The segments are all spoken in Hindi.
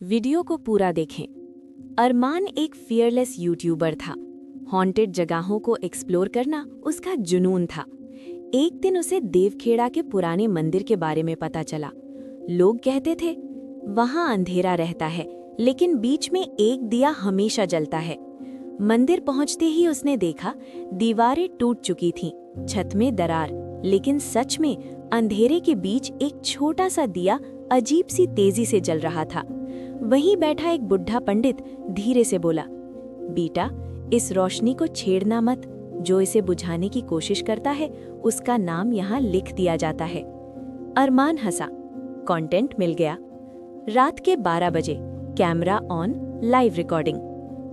वीडियो को पूरा देखें। अरमान एक फियरलेस यूट्यूबर था। हॉन्टेड जगहों को एक्सप्लोर करना उसका जुनून था। एक दिन उसे देवखेड़ा के पुराने मंदिर के बारे में पता चला। लोग कहते थे वहां अंधेरा रहता है, लेकिन बीच में एक दिया हमेशा जलता है। मंदिर पहुंचते ही उसने देखा दीवारें टूट चुकी थीं, छत में दरार, लेकिन सच में अंधेरे के बीच एक छोटा सा दिया अजीब सी तेजी से जल रहा था। वहीं बैठा एक बुढ़ा पंडित धीरे से बोला, बेटा, इस रोशनी को छेड़ना मत। जो इसे बुझाने की कोशिश करता है उसका नाम यहाँ लिख दिया जाता है। अरमान हंसा। कंटेंट मिल गया। रात के 12 बजे, camera on, live recording.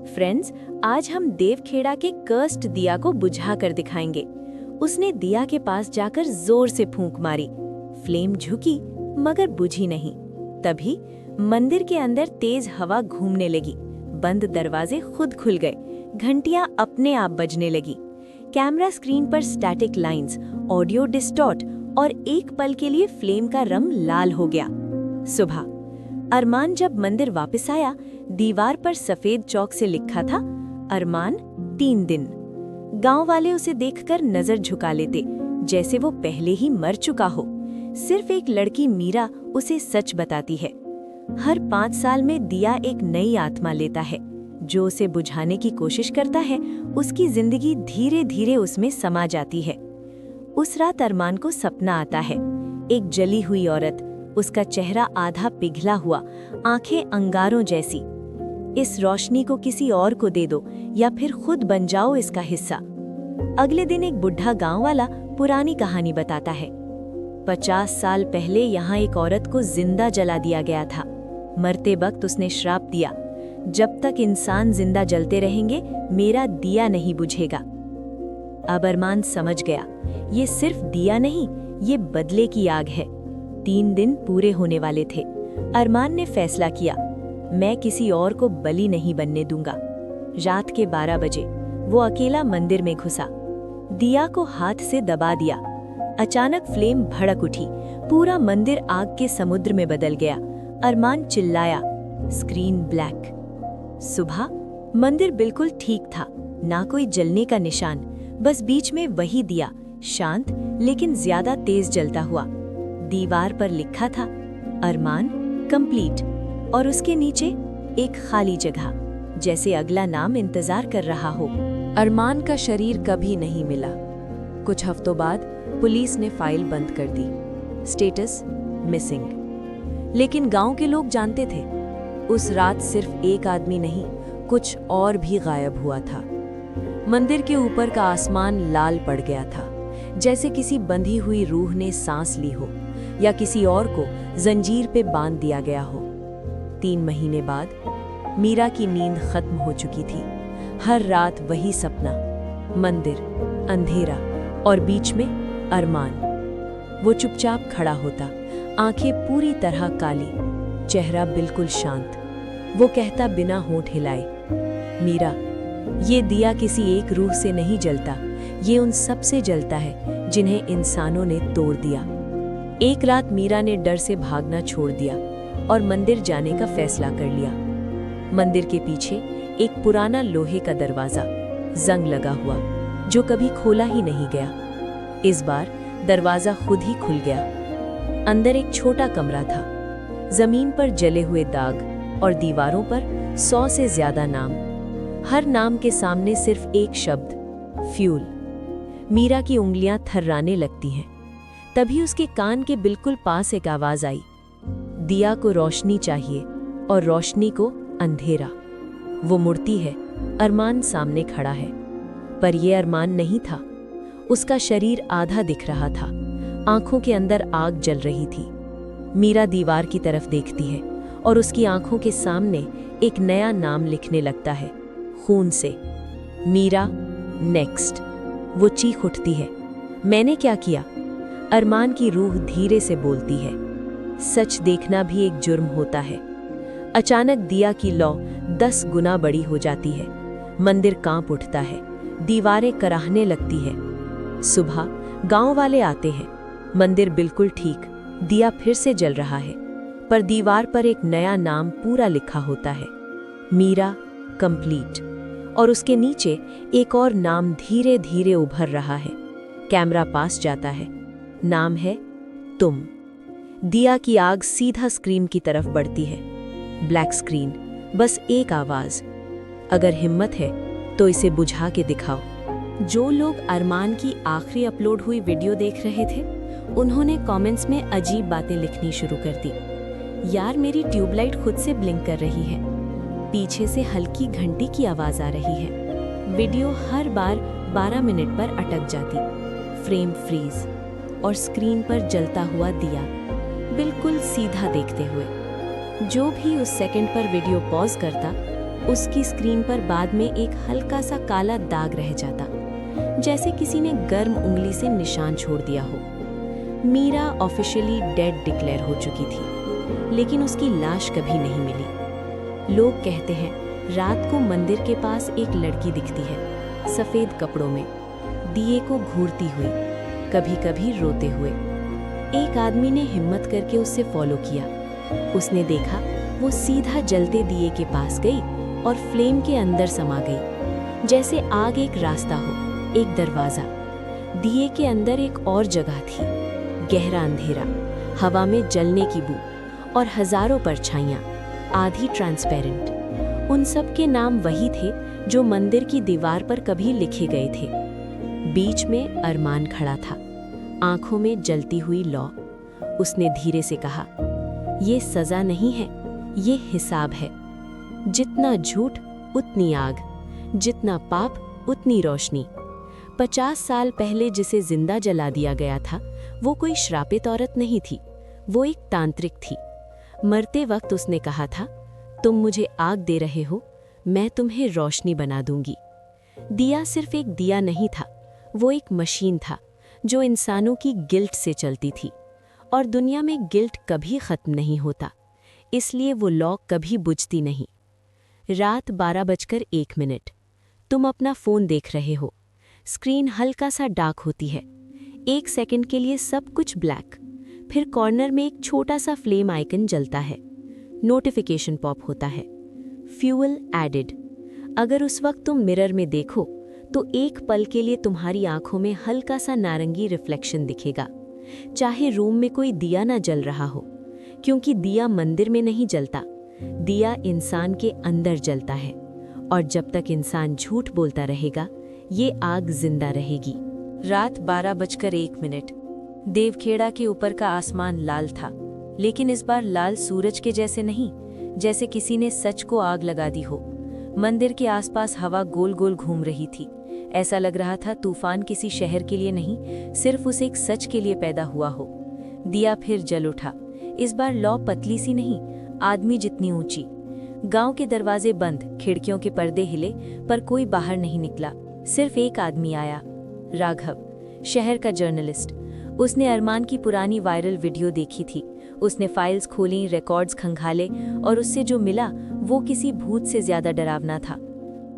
Friends, आज हम देवखेड़ा के कर्स्ड दिया को बुझा कर दिखाएंगे। उसने दिया के पास जाकर जोर से फूंक मारी। फ्लेम झुकी मगर बुझी नहीं। तभी मंदिर के अंदर तेज हवा घूमने लगी। बंद दरवाजे खुद खुल गए। घंटियां अपने आप बजने लगी। कैमरा स्क्रीन पर स्टैटिक लाइंस, ऑडियो डिस्टॉर्ट और एक पल के लिए फ्लेम का रंग लाल हो गया। सुबह अरमान जब मंदिर वापस आया, दीवार पर सफेद चौक से लिखा था, अरमान 3 दिन। गांव वाले उसे देखकर नजर झुका लेते, जैसे वो पहले ही मर चुका हो। सिर्फ एक लड़की मीरा उसे सच बताती है। हर 5 साल में दिया एक नई आत्मा लेता है। जो उसे बुझाने की कोशिश करता है, उसकी जिंदगी धीरे धीरे उसमें समा जाती है। उस रात अरमान को सपना आता है। एक जली हुई औरत, उसका चेहरा आधा पिघला हुआ, आंखें अंगारों जैसी। इस रोशनी को किसी और को दे दो या फिर खुद बन जाओ इसका हिस्सा। अगले दिन एक बुढ़ा गांव वाला पुरानी कहानी बताता है। 50 साल पहले यहाँ एक औरत को जिंदा जला दिया गया था। मरते वक्त उसने श्राप दिया, जब तक इंसान जिंदा जलते रहेंगे मेरा दिया नहीं बुझेगा। अब अरमान समझ गया, ये सिर्फ दिया नहीं, ये बदले की आग है। 3 दिन पूरे होने वाले थे। अरमान ने फैसला किया, मैं किसी और को बलि नहीं बनने दूंगा। रात के 12 बजे वो अकेला मंदिर में घुसा। दिया को हाथ से दबा दिया। अचानक फ्लेम भड़क उठी। पूरा मंदिर आग के समुद्र में बदल गया। अरमान चिल्लाया। Screen black. सुबह मंदिर बिल्कुल ठीक था, ना कोई जलने का निशान, बस बीच में वही दिया, शांत लेकिन ज्यादा तेज जलता हुआ। दीवार पर लिखा था, अरमान कंप्लीट, और उसके नीचे एक खाली जगह, जैसे अगला नाम इंतजार कर रहा हो। अरमान का शरीर कभी नहीं मिला। कुछ हफ्तों बाद पुलिस ने फाइल बंद कर दी। Status missing. लेकिन गांव के लोग जानते थे, उस रात सिर्फ एक आदमी नहीं, कुछ और भी गायब हुआ था। मंदिर के ऊपर का आसमान लाल पड़ गया था, जैसे किसी बंधी हुई रूह ने सांस ली हो या किसी और को जंजीर पे बांध दिया गया हो। 3 महीने बाद मीरा की नींद खत्म हो चुकी थी। हर रात वही सपना, मंदिर, अंधेरा और बीच में अरमान। वो चुपचाप खड़ा होता, आंखें पूरी तरह काली, चेहरा बिल्कुल शांत। वो कहता बिना होंठ हिलाए, मीरा, ये दिया किसी एक रूह से नहीं जलता, ये उन सब से जलता है जिन्हें इंसानों ने तोड़ दिया। एक रात मीरा ने डर से भागना छोड़ दिया और मंदिर जाने का फैसला कर लिया। मंदिर के पीछे एक पुराना लोहे का दरवाजा, जंग लगा हुआ, जो कभी खोला ही नहीं गया। इस बार दरवाजा खुद ही खुल गया। अंदर एक छोटा कमरा था। जमीन पर जले हुए दाग और दीवारों पर 100 से ज्यादा नाम। हर नाम के सामने सिर्फ एक शब्द, फ्यूल। मीरा की उंगलियां थर्राने लगती हैं। तभी उसके कान के बिल्कुल पास एक आवाज आई, दिया को रोशनी चाहिए और रोशनी को अंधेरा। वो मुड़ती है, अरमान सामने खड़ा है, पर यह अरमान नहीं था। उसका शरीर आधा दिख रहा था, आंखों के अंदर आग जल रही थी। मीरा दीवार की तरफ देखती है और उसकी आंखों के सामने एक नया नाम लिखने लगता है, खून से, मीरा नेक्स्ट। वो चीख उठती है, मैंने क्या किया? अरमान की रूह धीरे से बोलती है, सच देखना भी एक जुर्म होता है। अचानक दिया की लौ 10 गुना बड़ी हो जाती है। मंदिर कांप उठता है, दीवारें कराहने लगती है। सुबह गांव वाले आते हैं। मंदिर बिल्कुल ठीक, दिया फिर से जल रहा है। पर दीवार पर एक नया नाम पूरा लिखा होता है, मीरा कंप्लीट। और उसके नीचे एक और नाम धीरे धीरे उभर रहा है। कैमरा पास जाता है, नाम है तुम। दिया की आग सीधा स्क्रीन की तरफ बढ़ती है। ब्लैक स्क्रीन, बस एक आवाज, अगर हिम्मत है तो इसे बुझा के दिखाओ। जो लोग अरमान की आखिरी अपलोड हुई वीडियो देख रहे थे, उन्होंने कमेंट्स में अजीब बातें लिखनी शुरू कर दी। यार, मेरी ट्यूबलाइट खुद से ब्लिंक कर रही है, पीछे से हल्की घंटी की आवाज आ रही है। वीडियो हर बार 12 मिनट पर अटक जाती, फ्रेम फ्रीज और स्क्रीन पर जलता हुआ दिया बिल्कुल सीधा देखते हुए। जो भी उस सेकंड पर वीडियो पॉज करता, उसकी स्क्रीन पर बाद में एक हल्का सा काला दाग रह जाता, जैसे किसी ने गर्म उंगली से निशान छोड़ दिया हो। मीरा ऑफिशियली डेड डिक्लेयर हो चुकी थी, लेकिन उसकी लाश कभी नहीं मिली। लोग कहते हैं रात को मंदिर के पास एक लड़की दिखती है, सफेद कपड़ों में, दिए को घूरती हुई, कभी कभी रोते हुए। एक आदमी ने हिम्मत करके उससे फॉलो किया। उसने देखा वो सीधा जलते दिए के पास गई और फ्लेम के अंदर समा गई, जैसे आग एक रास्ता हो, एक दरवाजा। दिए के अंदर एक और जगह थी, गहरा अंधेरा, हवा में जलने की बू और हजारों परछाइयां, आधी ट्रांसपेरेंट। उन सब के नाम वही थे जो मंदिर की दीवार पर कभी लिखे गए थे। बीच में अरमान खड़ा था, आंखों में जलती हुई लौ। उसने धीरे से कहा, ये सजा नहीं है, ये हिसाब है। जितना झूठ उतनी आग, जितना पाप उतनी रोशनी। 50 साल पहले जिसे जिंदा जला दिया गया था, वो कोई श्रापित औरत नहीं थी, वो एक तांत्रिक थी। मरते वक्त उसने कहा था, तुम मुझे आग दे रहे हो, मैं तुम्हें रोशनी बना दूंगी। दिया सिर्फ एक दिया नहीं था, वो एक मशीन था जो इंसानों की गिल्ट से चलती थी। और दुनिया में गिल्ट कभी खत्म नहीं होता, इसलिए वो लौ कभी बुझती नहीं। रात 12:01। तुम अपना फोन देख रहे हो। स्क्रीन हल्का सा डार्क होती है, एक सेकंड के लिए सब कुछ ब्लैक। फिर कॉर्नर में एक छोटा सा फ्लेम आइकन जलता है, नोटिफिकेशन पॉप होता है, फ्यूल एडेड। अगर उस वक्त तुम मिरर में देखो तो एक पल के लिए तुम्हारी आंखों में हल्का सा नारंगी रिफ्लेक्शन दिखेगा, चाहे रूम में कोई दिया ना जल रहा हो, क्योंकि दिया मंदिर में नहीं जलता, दिया इंसान के अंदर जलता है। और जब तक इंसान झूठ बोलता रहेगा, ये आग जिंदा रहेगी। रात 12:01। देवखेड़ा के ऊपर का आसमान लाल था, लेकिन इस बार लाल सूरज के जैसे नहीं, जैसे किसी ने सच को आग लगा दी हो। मंदिर के आसपास हवा गोल गोल घूम रही थी। ऐसा लग रहा था तूफान किसी शहर के लिए नहीं, सिर्फ उस एक सच के लिए पैदा हुआ हो। दिया फिर जल उठा। इस बार लौ पतली सी नहीं, आदमी जितनी ऊंची। गांव के दरवाजे बंद, खिड़कियों के पर्दे हिले, पर कोई बाहर नहीं निकला। सिर्फ एक आदमी आया, राघव, शहर का जर्नलिस्ट। उसने अरमान की पुरानी वायरल वीडियो देखी थी। उसने फाइल्स खोली, रिकॉर्ड्स खंगाले, और उससे जो मिला वो किसी भूत से ज्यादा डरावना था।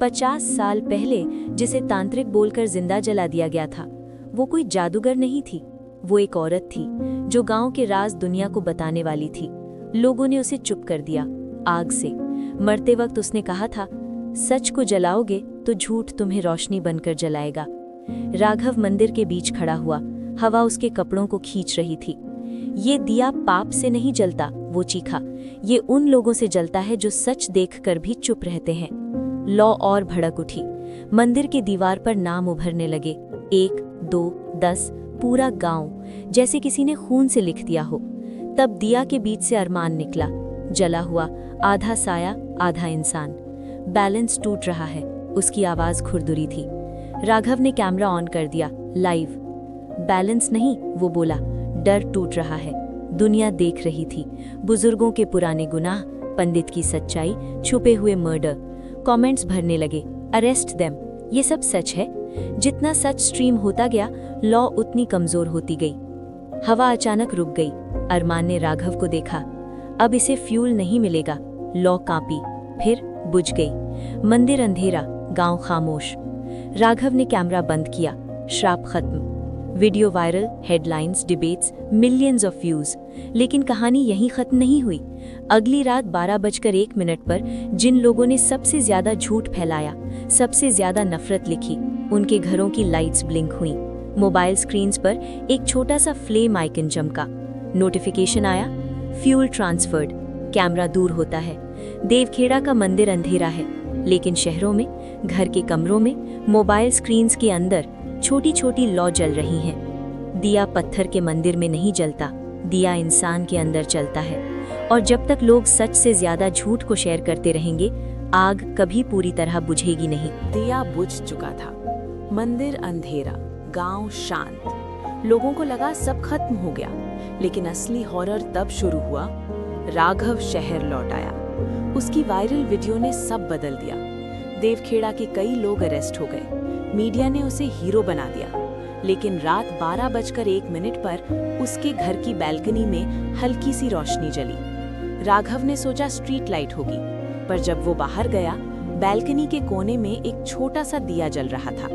50 साल पहले जिसे तांत्रिक बोलकर जिंदा जला दिया गया था, वो कोई जादूगर नहीं थी, वो एक औरत थी जो गांव के राज दुनिया को बताने वाली थी। लोगों ने उसे चुप कर दिया, आग से। मरते वक्त उसने कहा था, सच को जलाओगे तो झूठ तुम्हें रोशनी बनकर जलाएगा। राघव मंदिर के बीच खड़ा हुआ, हवा उसके कपड़ों को खींच रही थी। ये दिया पाप से नहीं जलता, वो चीखा, ये उन लोगों से जलता है जो सच देखकर भी चुप रहते हैं। लौ और भड़क उठी। मंदिर की दीवार पर नाम उभरने लगे, 1, 2, 10, पूरा गांव, जैसे किसी ने खून से लिख दिया हो। तब दिया के बीच से अरमान निकला, जला हुआ, आधा साया आधा इंसान। बैलेंस टूट रहा है, उसकी आवाज खुरदुरी थी। राघव ने कैमरा ऑन कर दिया, लाइव। बैलेंस नहीं, वो बोला, डर टूट रहा है। दुनिया देख रही थी, बुजुर्गों के पुराने गुनाह, पंडित की सच्चाई, छुपे हुए मर्डर। कमेंट्स भरने लगे, अरेस्ट देम। ये सब सच है। जितना सच स्ट्रीम होता गया, लौ उतनी कमजोर होती गई। हवा अचानक रुक गई। अरमान ने राघव को देखा, अब इसे फ्यूल नहीं मिलेगा। लौ कांपी, फिर बुझ गई। मंदिर अंधेरा, गांव खामोश। राघव ने कैमरा बंद किया, श्राप खत्म। Video viral, headlines, debates, millions of views. लेकिन कहानी यहीं खत्म नहीं हुई। अगली रात 12:01 पर जिन लोगों ने सबसे ज्यादा झूठ फैलाया, सबसे ज्यादा नफरत लिखी, उनके घरों की लाइट्स ब्लिंक हुई। मोबाइल स्क्रीन्स पर एक छोटा सा फ्लेम आइकन चमका। नोटिफिकेशन आया, फ्यूल ट्रांसफर्ड। कैमरा दूर होता है। देवखेड़ा का मंदिर अंधेरा है, लेकिन शहरों में, घर के कमरों में, मोबाइल स्क्रीन्स के अंदर छोटी छोटी लौ जल रही हैं। दिया पत्थर के मंदिर में नहीं जलता, दिया इंसान के अंदर चलता है। और जब तक लोग सच से ज्यादा झूठ को शेयर करते रहेंगे, आग कभी पूरी तरह बुझेगी नहीं। दिया बुझ चुका था। मंदिर अंधेरा, गांव शांत। लोगों को लगा सब खत्म हो गया, लेकिन असली हॉरर तब शुरू हुआ। राघव शहर लौट आया। उसकी वायरल वीडियो ने सब बदल दिया। देवखेड़ा के कई लोग अरेस्ट हो गए। मीडिया ने उसे हीरो बना दिया। लेकिन रात 12:01 पर उसके घर की बैल्कनी में हल्की सी रोशनी जली। राघव ने सोचा स्ट्रीट लाइट होगी, पर जब वो बाहर गया, बैल्कनी के कोने में एक छोटा सा दिया जल रहा था।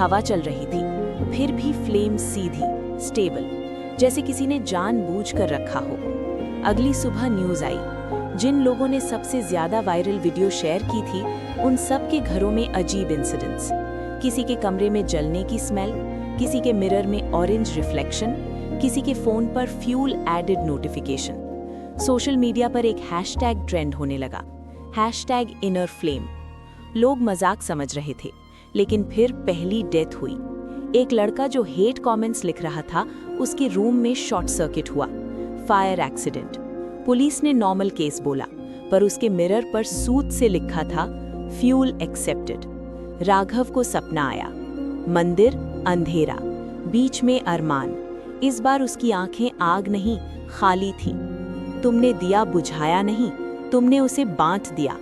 हवा चल रही थी, फिर भी फ्लेम सीधी, स्टेबल, जैसे किसी ने जानबूझकर रखा हो। अगली सुबह न्यूज आई। जिन लोगों ने सबसे ज्यादा वायरल वीडियो शेयर की थी, उन सब के घरों में अजीब इंसिडेंट्स। किसी के कमरे में जलने की स्मेल, किसी के मिरर में ऑरेंज रिफ्लेक्शन, किसी के फोन पर fuel added notification. Social media पर एक हैशटैग ट्रेंड होने लगा, #InnerFlame। लोग मजाक समझ रहे थे, लेकिन फिर पहली डेथ हुई। एक लड़का जो हेट कमेंट्स लिख रहा था, उसके रूम में शॉर्ट सर्किट हुआ। Fire accident. पुलिस ने नॉर्मल केस बोला, पर उसके मिरर पर सूत से लिखा था फ्यूल एक्सेप्टेड। राघव को सपना आया, मंदिर अंधेरा, बीच में अरमान। इस बार उसकी आंखें आग नहीं, खाली थीं। तुमने दिया बुझाया नहीं, तुमने उसे बांट दिया।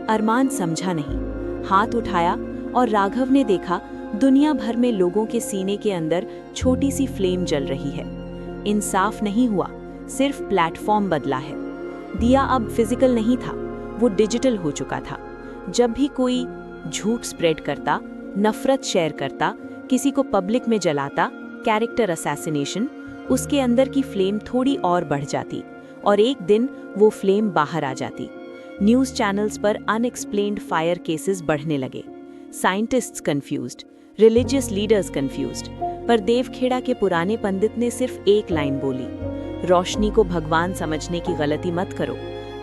अरमान समझा नहीं, हाथ उठाया और राघव ने देखा दुनिया भर में लोगों के सीने के अंदर छोटी सी फ्लेम जल रही है। इंसाफ नहीं हुआ, सिर्फ प्लेटफॉर्म बदला है। दिया अब फिजिकल नहीं था, वो डिजिटल हो चुका था। जब भी कोई झूठ स्प्रेड करता, नफरत शेयर करता, किसी को पब्लिक में जलाता, कैरेक्टर असैसिनेशन, उसके अंदर की फ्लेम थोड़ी और बढ़ जाती और एक दिन वो फ्लेम बाहर आ जाती। न्यूज़ चैनल्स पर अनएक्सप्लेन्ड फायर केसेस बढ़ने लगे। Scientists confused, religious leaders confused, पर देवखेड़ा के पुराने पंडित ने सिर्फ एक लाइन बोली, रोशनी को भगवान समझने की गलती मत करो,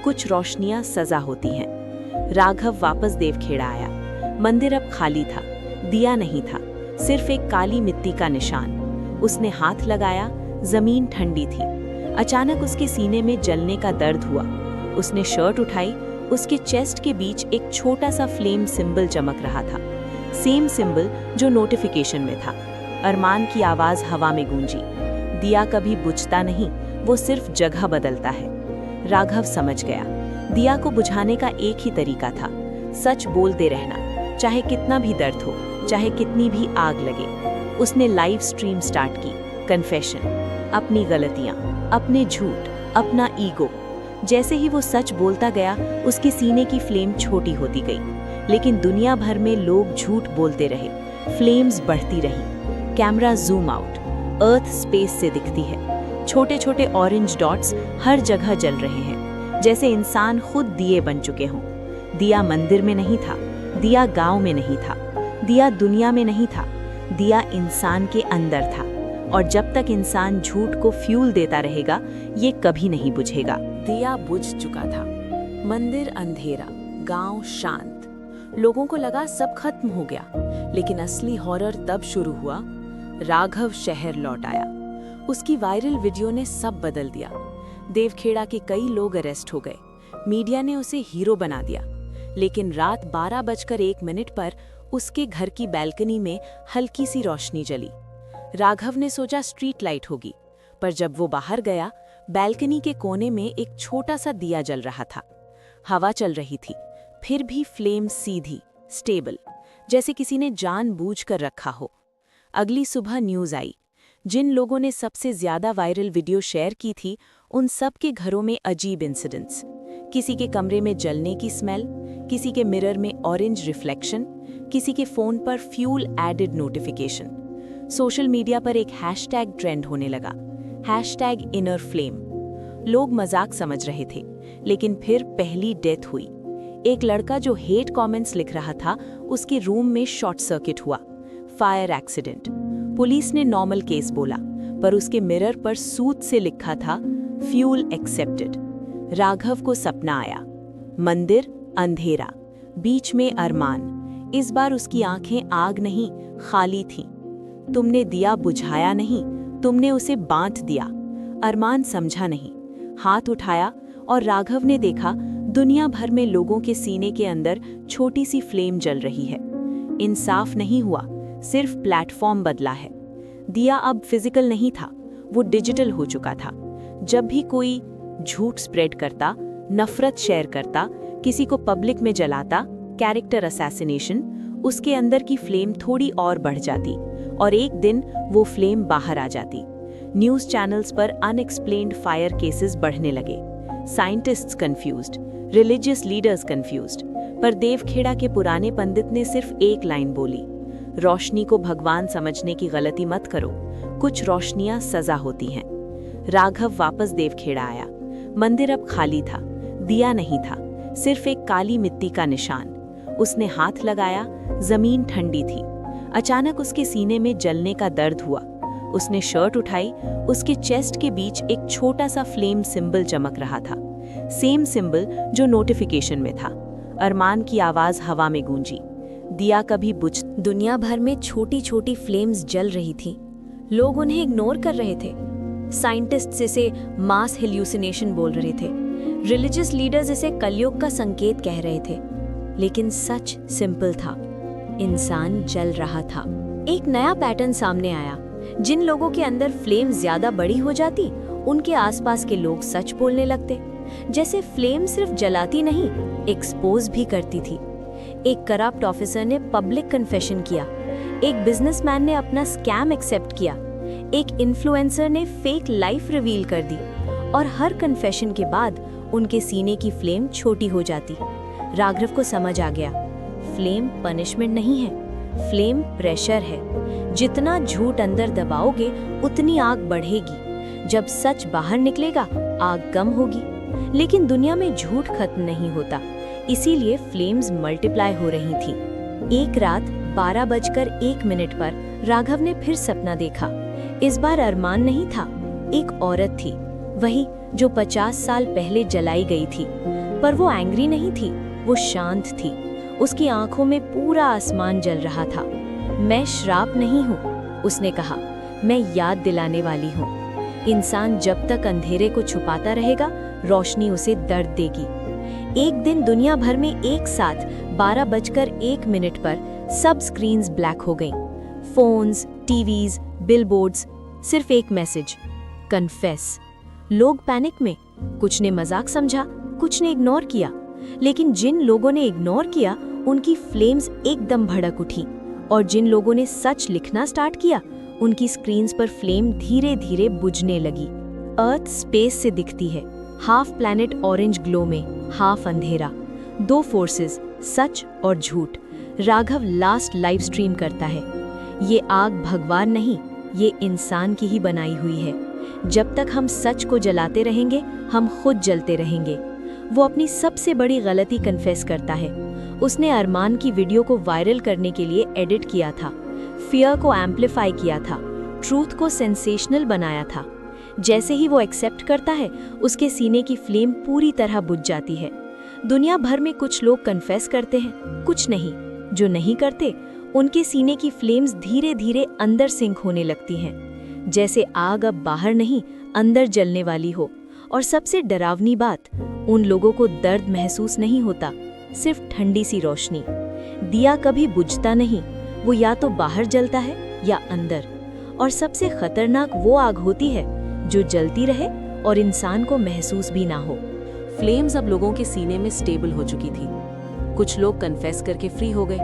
कुछ रोशनियां सजा होती हैं। राघव वापस देवखेड़ा आया। मंदिर अब खाली था, दिया नहीं था, सिर्फ एक काली मिट्टी का निशान। उसने हाथ लगाया, जमीन ठंडी थी। अचानक उसके सीने में जलने का दर्द हुआ। उसने शर्ट उठाई, उसके चेस्ट के बीच एक छोटा सा फ्लेम सिंबल चमक रहा था, सेम सिंबल जो नोटिफिकेशन में था। अरमान की आवाज हवा में गूंजी, दिया कभी बुझता नहीं, वो सिर्फ जगह बदलता है। राघव समझ गया, दिया को बुझाने का एक ही तरीका था, सच बोलते रहना, चाहे कितना भी दर्द हो, चाहे कितनी भी आग लगे। उसने लाइव स्ट्रीम स्टार्ट की, कन्फेशन, अपनी गलतियां, अपने झूठ, अपना ईगो। जैसे ही वो सच बोलता गया, उसके सीने की फ्लेम छोटी होती गई। लेकिन दुनिया भर में लोग झूठ बोलते रहे, फ्लेम्स बढ़ती रही। कैमरा जूम आउट, अर्थ स्पेस से दिखती है। छोटे छोटे ऑरेंज डॉट्स हर जगह जल रहे हैं, जैसे इंसान खुद दिए बन चुके हों। दिया मंदिर में नहीं था, दिया गांव में नहीं था, दिया दुनिया में नहीं था, दिया इंसान के अंदर था। और जब तक इंसान झूठ को फ्यूल देता रहेगा, ये कभी नहीं बुझेगा। दिया बुझ चुका था। मंदिर अंधेरा, गांव शांत। लोगों को लगा सब खत्म हो गया, लेकिन असली हॉरर तब शुरू हुआ। राघव शहर लौट आया। उसकी वायरल वीडियो ने सब बदल दिया। देवखेड़ा के कई लोग अरेस्ट हो गए। मीडिया ने उसे हीरो बना दिया। लेकिन रात 12:01 पर उसके घर की बैल्कनी में हल्की सी रोशनी जली। राघव ने सोचा स्ट्रीट लाइट होगी, पर जब वो बाहर गया, बैल्कनी के कोने में एक छोटा सा दिया जल रहा था। हवा चल रही थी, फिर भी फ्लेम सीधी, स्टेबल, जैसे किसी ने जानबूझकर रखा हो। अगली सुबह न्यूज आई। जिन लोगों ने सबसे ज्यादा वायरल वीडियो शेयर की थी, उन सब के घरों में अजीब इंसिडेंट्स। किसी के कमरे में जलने की स्मेल, किसी के मिरर में ऑरेंज रिफ्लेक्शन, किसी के फोन पर fuel added notification. Social media पर एक हैशटैग ट्रेंड होने लगा, हैशटैग इनर फ्लेम। लोग मजाक समझ रहे थे, लेकिन फिर पहली डेथ हुई। एक लड़का जो हेट कमेंट्स लिख रहा था, उसके रूम में शॉर्ट सर्किट हुआ, फायर एक्सीडेंट। पुलिस ने नॉर्मल केस बोला, पर उसके मिरर पर सूत से लिखा था फ्यूल एक्सेप्टेड। राघव को सपना आया, मंदिर, अंधेरा, बीच में अरमान। इस बार उसकी आंखें आग नहीं, खाली थीं। तुमने दिया बुझाया नहीं, तुमने उसे बांट दिया। अरमान समझा नहीं, हाथ उठाया और राघव ने देखा दुनिया भर में लोगों के सीने के अंदर छोटी सी फ्लेम जल रही है। इंसाफ नहीं हुआ, सिर्फ प्लेटफॉर्म बदला है। दिया अब फिजिकल नहीं था, वो डिजिटल हो चुका था। जब भी कोई झूठ स्प्रेड करता, नफरत शेयर करता, किसी को पब्लिक में जलाता, कैरेक्टर असैसिनेशन, उसके अंदर की फ्लेम थोड़ी और बढ़ जाती और एक दिन वो फ्लेम बाहर आ जाती। न्यूज़ चैनल्स पर अनएक्सप्लेन्ड फायर केसेस बढ़ने लगे, scientists confused, religious leaders confused. पर देवखेड़ा के पुराने पंडित ने सिर्फ एक लाइन बोली, रोशनी को भगवान समझने की गलती मत करो, कुछ रोशनियां सजा होती हैं। राघव वापस देवखेड़ा आया। मंदिर अब खाली था, दिया नहीं था, सिर्फ एक काली मिट्टी का निशान। उसने हाथ लगाया, जमीन ठंडी थी। अचानक उसके सीने में जलने का दर्द हुआ। उसने शर्ट उठाई, उसके चेस्ट के बीच एक छोटा सा फ्लेम सिंबल चमक रहा था, सेम सिंबल जो नोटिफिकेशन में था। अरमान की आवाज हवा में गूंजी, दिया कभी बुझ। दुनिया भर में छोटी छोटी फ्लेम्स जल रही थी। लोग उन्हें इग्नोर कर रहे थे। साइंटिस्ट्स इसे मास हेल्यूसिनेशन बोल रहे थे, रिलीजियस लीडर्स इसे कलयुग का संकेत कह रहे थे। लेकिन सच सिंपल था, इंसान जल रहा था। एक नया पैटर्न सामने आया। जिन लोगों के अंदर फ्लेम ज्यादा बड़ी हो जाती, उनके आसपास के लोग सच बोलने लगते। जैसे फ्लेम सिर्फ जलाती नहीं, एक्सपोज भी करती थी। एक करप्ट ऑफिसर ने पब्लिक कन्फेशन किया, एक बिजनेसमैन ने अपना स्कैम एक्सेप्ट किया, एक इन्फ्लुएंसर ने फेक लाइफ रिवील कर दी, और हर कन्फेशन के बाद उनके सीने की फ्लेम छोटी हो जाती। राघव को समझ आ गया, फ्लेम पनिशमेंट नहीं है, फ्लेम प्रेशर है। जितना झूठ अंदर दबाओगे, उतनी आग बढ़ेगी। जब सच बाहर निकलेगा, आग कम होगी। लेकिन दुनिया में झूठ खत्म नहीं होता, इसीलिए फ्लेम्स मल्टीप्लाई हो रही थी। एक रात 12:01 पर राघव ने फिर सपना देखा। इस बार अरमान नहीं था, एक औरत थी, वही जो 50 साल पहले जलाई गई थी। पर वो एंग्री नहीं थी, वो शांत थी। उसकी आंखों में पूरा आसमान जल रहा था। मैं श्राप नहीं हूँ, उसने कहा, मैं याद दिलाने वाली हूँ। इंसान जब तक अंधेरे को छुपाता रहेगा, रोशनी उसे दर्द देगी। एक दिन दुनिया भर में एक साथ 12:01 पर सब स्क्रीन्स ब्लैक हो गईं। फोन्स, टीवीज, बिलबोर्ड्स, सिर्फ एक मैसेज, कन्फेस। लोग पैनिक में, कुछ ने मजाक समझा, कुछ ने इग्नोर किया। लेकिन जिन लोगों ने इग्नोर किया, उनकी फ्लेम्स एकदम भड़क उठी, और जिन लोगों ने सच लिखना स्टार्ट किया, उनकी स्क्रीन्स पर फ्लेम धीरे धीरे बुझने लगी। अर्थ स्पेस से दिखती है, हाफ प्लैनेट ऑरेंज ग्लो में, हाफ अंधेरा। दो फोर्सेस, सच और झूठ। राघव लास्ट लाइव स्ट्रीम करता है। ये आग भगवान नहीं, ये इंसान की ही बनाई हुई है। जब तक हम सच को जलाते रहेंगे, हम खुद जलते रहेंगे। वो अपनी सबसे बड़ी गलती कन्फेस करता है। उसने अरमान की वीडियो को वायरल करने के लिए एडिट किया था, फियर को एम्पलीफाई किया था, ट्रूथ को सेंसेशनल बनाया था। जैसे ही वो एक्सेप्ट करता है, उसके सीने की फ्लेम पूरी तरह बुझ जाती है। दुनिया भर में कुछ लोग कन्फेस करते हैं, कुछ नहीं। जो नहीं करते, उनके सीने की फ्लेम्स धीरे धीरे अंदर सिंक होने लगती हैं, जैसे आग अब बाहर नहीं, अंदर जलने वाली हो। और सबसे डरावनी बात, उन लोगों को दर्द महसूस नहीं होता, सिर्फ ठंडी सी रोशनी। दिया कभी बुझता नहीं, वो या तो बाहर जलता है या अंदर। और सबसे खतरनाक वो आग होती है जो जलती रहे और इंसान को महसूस भी ना हो। फ्लेम्स अब लोगों के सीने में स्टेबल हो चुकी थी। कुछ लोग कन्फेस करके फ्री हो गए,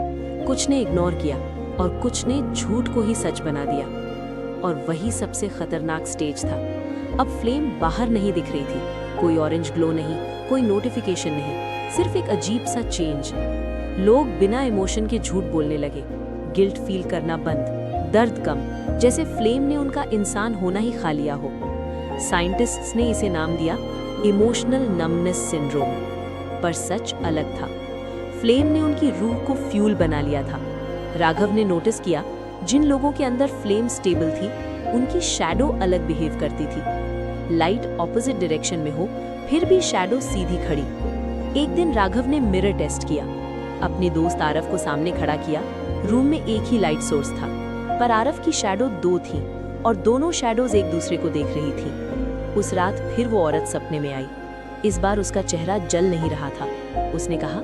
कुछ ने इग्नोर किया, और कुछ ने झूठ को ही सच बना दिया। और वही सबसे खतरनाक स्टेज था। अब फ्लेम बाहर नहीं दिख रही थी, कोई ऑरेंज ग्लो नहीं, कोई नोटिफिकेशन नहीं, सिर्फ एक अजीब सा चेंज। लोग बिना इमोशन के झूठ बोलने लगे, गिल्ट फील करना बंद, दर्द कम, जैसे फ्लेम ने उनका इंसान होना ही खा लिया हो। साइंटिस्ट्स ने इसे नाम दिया इमोशनल नमनेस सिंड्रोम। पर सच अलग था। फ्लेम ने उनकी रूह को फ्यूल बना लिया था। राघव ने नोटिस किया, जिन लोगों के अंदर फ्लेम स्टेबल थी, उनकी शैडो अलग बिहेव करती थी। लाइट ऑपोजिट डायरेक्शन में हो, फिर भी शैडो सीधी खड़ी। एक दिन राघव ने मिरर टेस्ट किया। अपने दोस्त आरव को सामने खड़ा किया। रूम में एक ही लाइट सोर्स था, पर आरव की शैडो 2 थी और दोनों शैडोज एक दूसरे को देख रही थी। उस रात फिर वो औरत सपने में आई। इस बार उसका चेहरा जल नहीं रहा था। उसने कहा,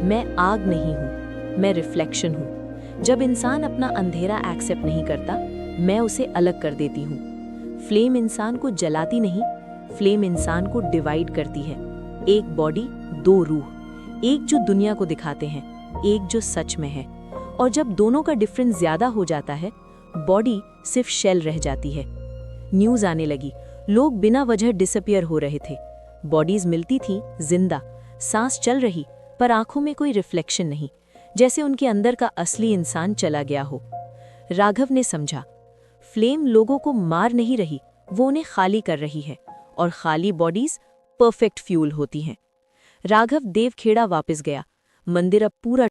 मैं आग नहीं हूँ, मैं रिफ्लेक्शन हूँ। जब इंसान अपना अंधेरा एक्सेप्ट नहीं करता, मैं उसे अलग कर देती हूँ। फ्लेम इंसान को जलाती नहीं, फ्लेम इंसान को डिवाइड करती है। एक बॉडी, 2 रूह, एक जो दुनिया को दिखाते हैं, एक जो सच में है। और जब दोनों का डिफरेंस ज्यादा हो जाता है, बॉडी सिर्फ शेल रह जाती है। न्यूज आने लगी, लोग बिना वजह डिसअपियर हो रहे थे। बॉडीज मिलती थी जिंदा, सांस चल रही, पर आंखों में कोई रिफ्लेक्शन नहीं, जैसे उनके अंदर का असली इंसान चला गया हो। राघव ने समझा, फ्लेम लोगों को मार नहीं रही, वो उन्हें खाली कर रही है, और खाली बॉडीज परफेक्ट फ्यूल होती हैं। राघव देवखेड़ा वापस गया। मंदिर अब पूरा